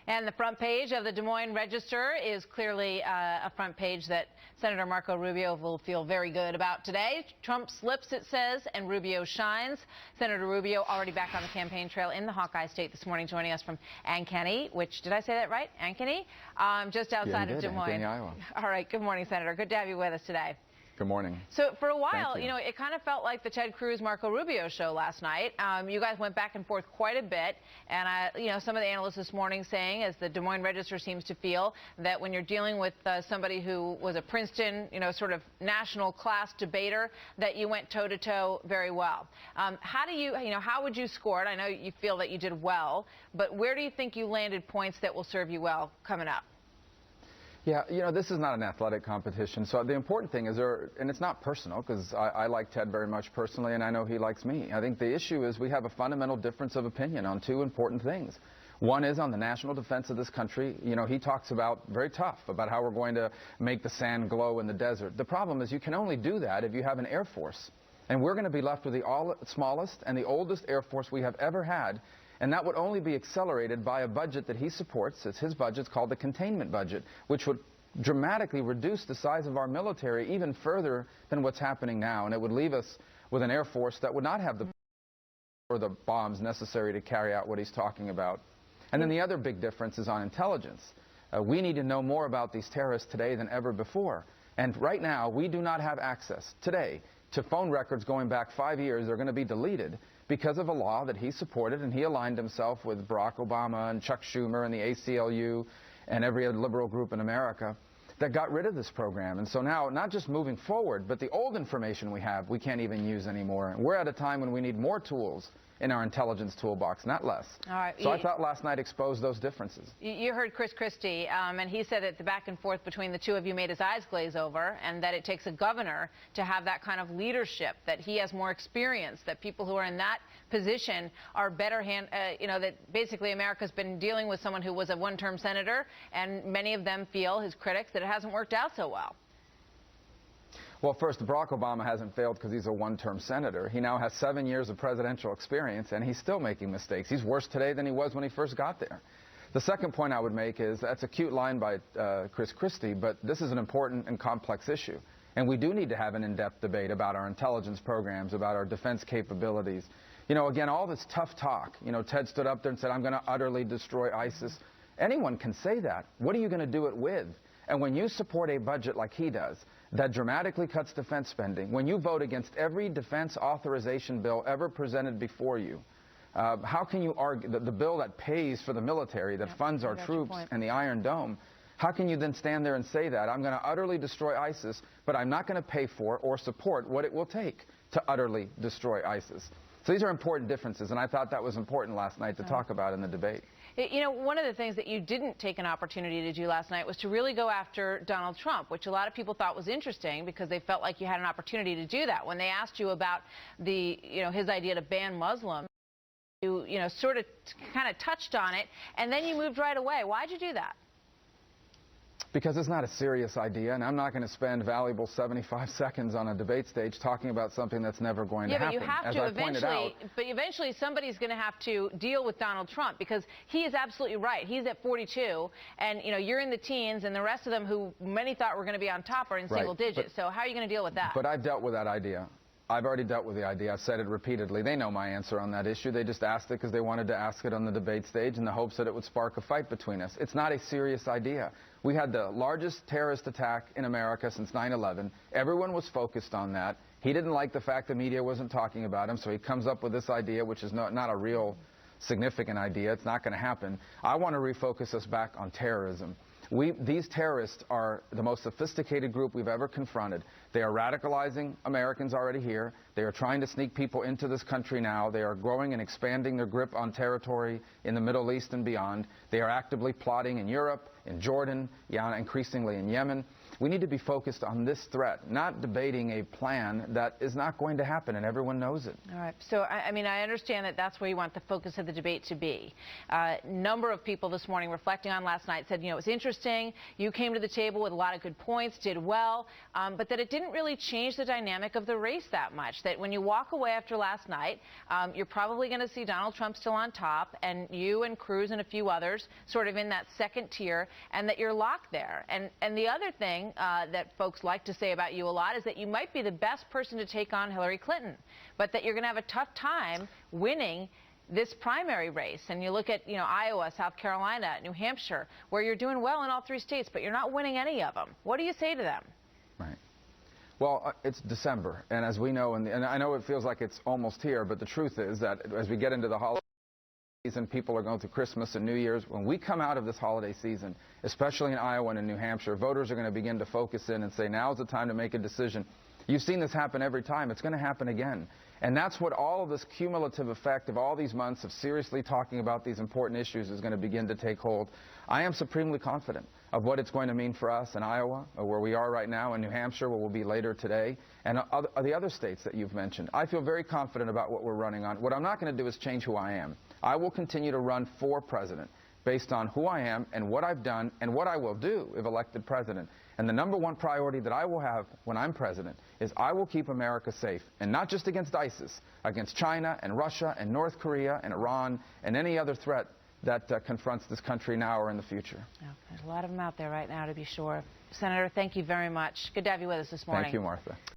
And the front page of the Des Moines Register is clearly a front page that Senator Marco Rubio will feel very good about today. Trump slips, it says, and Rubio shines. Senator Rubio already back on the campaign trail in the Hawkeye State this morning, joining us from Ankeny, which, did I say that right? Ankeny? Just outside of Des Moines. Ankeny, Iowa. All right. Good morning, Senator. Good to have you with us today. Good morning. So for a while, you know, it kind of felt like the Ted Cruz Marco Rubio show last night. You guys went back and forth quite a bit, and you know, some of the analysts this morning saying, as the Des Moines Register seems to feel, that when you're dealing with somebody who was a Princeton, you know, sort of national class debater, that you went toe to toe very well. How do you know, how would you score it? I know you feel that you did well, but where do you think you landed points that will serve you well coming up? Yeah, you know, this is not an athletic competition, so the important thing is, and it's not personal, because I like Ted very much personally, and I know he likes me. I think the issue is we have a fundamental difference of opinion on two important things. One is on the national defense of this country. You know, he talks about, very tough, about how we're going to make the sand glow in the desert. The problem is you can only do that if you have an Air Force, and we're going to be left with the smallest and the oldest Air Force we have ever had. And that would only be accelerated by a budget that he supports. It's his budget. It's called the containment budget, which would dramatically reduce the size of our military even further than what's happening now. And it would leave us with an Air Force that would not have the bombs necessary to carry out what he's talking about. And then the other big difference is on intelligence. We need to know more about these terrorists today than ever before. And right now, we do not have access today to phone records going back 5 years. They're going to be deleted because of a law that he supported, and he aligned himself with Barack Obama and Chuck Schumer and the ACLU and every other liberal group in America that got rid of this program. And so now, not just moving forward, but the old information we have, we can't even use anymore. And we're at a time when we need more tools in our intelligence toolbox, not less. All right. So I thought last night exposed those differences. You heard Chris Christie, and he said that the back and forth between the two of you made his eyes glaze over, and that it takes a governor to have that kind of leadership, that he has more experience, that people who are in that position are better you know, that basically America's been dealing with someone who was a one-term senator, and many of them feel, his critics, that it hasn't worked out so well. Well, first, Barack Obama hasn't failed because he's a one-term senator. He now has 7 years of presidential experience, and he's still making mistakes. He's worse today than he was when he first got there. The second point I would make is, that's a cute line by Chris Christie, but this is an important and complex issue. And we do need to have an in-depth debate about our intelligence programs, about our defense capabilities. You know, again, all this tough talk. You know, Ted stood up there and said, I'm going to utterly destroy ISIS. Anyone can say that. What are you going to do it with? And when you support a budget like he does, that dramatically cuts defense spending, when you vote against every defense authorization bill ever presented before you, how can you argue that the bill that pays for the military, that funds our troops and the Iron Dome, how can you then stand there and say that? I'm going to utterly destroy ISIS, but I'm not going to pay for or support what it will take to utterly destroy ISIS. So these are important differences, and I thought that was important last night to talk about in the debate. You know, one of the things that you didn't take an opportunity to do last night was to really go after Donald Trump, which a lot of people thought was interesting because they felt like you had an opportunity to do that. When they asked you about his idea to ban Muslims, you sort of kind of touched on it, and then you moved right away. Why'd you do that? Because it's not a serious idea, and I'm not going to spend valuable 75 seconds on a debate stage talking about something that's never going to happen. Yeah, but you have to eventually, eventually somebody's going to have to deal with Donald Trump, because he is absolutely right. He's at 42, and, you know, you're in the teens, and the rest of them who many thought were going to be on top are in single digits. So how are you going to deal with that? But I've dealt with that idea. I've already dealt with the idea. I've said it repeatedly. They know my answer on that issue. They just asked it because they wanted to ask it on the debate stage in the hopes that it would spark a fight between us. It's not a serious idea. We had the largest terrorist attack in America since 9/11. Everyone was focused on that. He didn't like the fact the media wasn't talking about him, so he comes up with this idea, which is not a real significant idea. It's not going to happen. I want to refocus us back on terrorism. These terrorists are the most sophisticated group we've ever confronted. They are radicalizing Americans already here. They are trying to sneak people into this country now. They are growing and expanding their grip on territory in the Middle East and beyond. They are actively plotting in Europe, in Jordan, increasingly in Yemen. we need to be focused on this threat, not debating a plan that is not going to happen, and everyone knows it. All right. So, I mean, I understand that that's where you want the focus of the debate to be. Number of people this morning reflecting on last night said, you know, it was interesting. You came to the table with a lot of good points, did well, but that it didn't really change the dynamic of the race that much. That when you walk away after last night, you're probably going to see Donald Trump still on top, and you and Cruz and a few others sort of in that second tier, and that you're locked there. And the other thing that folks like to say about you a lot is that you might be the best person to take on Hillary Clinton, but that you're going to have a tough time winning this primary race. And you look at, you know, Iowa, South Carolina, New Hampshire, where you're doing well in all three states, but you're not winning any of them. What do you say to them? Right. Well, it's December, and as we know, and I know it feels like it's almost here, but the truth is that as we get into the holiday season, people are going through Christmas and New Year's. When we come out of this holiday season, especially in Iowa and in New Hampshire, voters are going to begin to focus in and say, now's the time to make a decision. You've seen this happen every time. It's going to happen again. And that's what all of this cumulative effect of all these months of seriously talking about these important issues is going to begin to take hold. I am supremely confident of what it's going to mean for us in Iowa, where we are right now, in New Hampshire, where we'll be later today, and the other states that you've mentioned. I feel very confident about what we're running on. What I'm not going to do is change who I am. I will continue to run for president based on who I am and what I've done and what I will do if elected president. And the number one priority that I will have when I'm president is I will keep America safe, and not just against ISIS, against China and Russia and North Korea and Iran and any other threat that confronts this country now or in the future. Oh, there's a lot of them out there right now, to be sure. Senator, thank you very much. Good to have you with us this morning. Thank you, Martha.